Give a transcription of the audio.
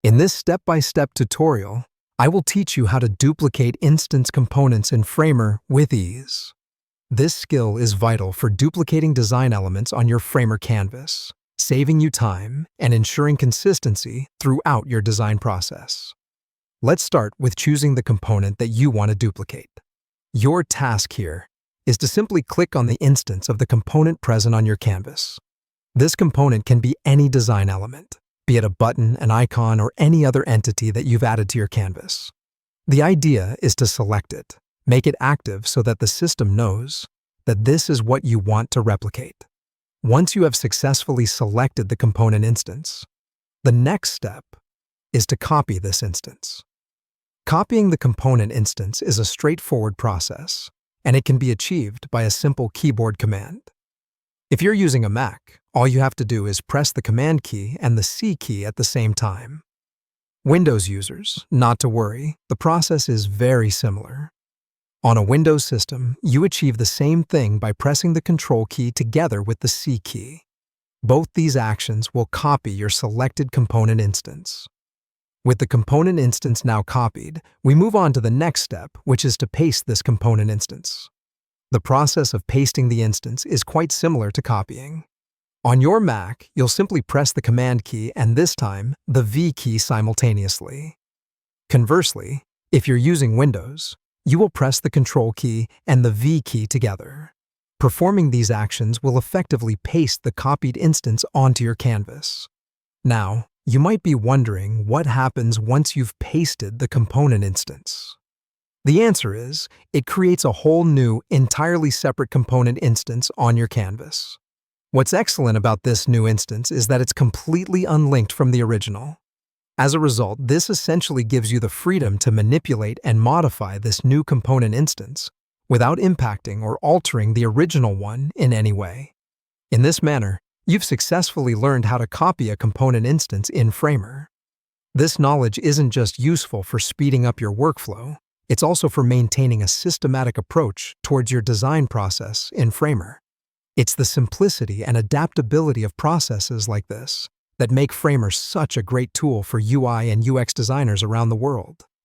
In this step-by-step tutorial, I will teach you how to duplicate instance components in Framer with ease. This skill is vital for duplicating design elements on your Framer canvas, saving you time and ensuring consistency throughout your design process. Let's start with choosing the component that you want to duplicate. Your task here is to simply click on the instance of the component present on your canvas. This component can be any design element, be it a button, an icon, or any other entity that you've added to your canvas. The idea is to select it, make it active so that the system knows that this is what you want to replicate. Once you have successfully selected the component instance, the next step is to copy this instance. Copying the component instance is a straightforward process, and it can be achieved by a simple keyboard command. If you're using a Mac, all you have to do is press the Command key and the C key at the same time. Windows users, not to worry, the process is very similar. On a Windows system, you achieve the same thing by pressing the Control key together with the C key. Both these actions will copy your selected component instance. With the component instance now copied, we move on to the next step, which is to paste this component instance. The process of pasting the instance is quite similar to copying. On your Mac, you'll simply press the Command key and this time, the V key simultaneously. Conversely, if you're using Windows, you will press the Control key and the V key together. Performing these actions will effectively paste the copied instance onto your canvas. Now, you might be wondering what happens once you've pasted the component instance. The answer is, it creates a whole new, entirely separate component instance on your canvas. What's excellent about this new instance is that it's completely unlinked from the original. As a result, this essentially gives you the freedom to manipulate and modify this new component instance without impacting or altering the original one in any way. In this manner, you've successfully learned how to copy a component instance in Framer. This knowledge isn't just useful for speeding up your workflow, it's also for maintaining a systematic approach towards your design process in Framer. It's the simplicity and adaptability of processes like this that make Framer such a great tool for UI and UX designers around the world.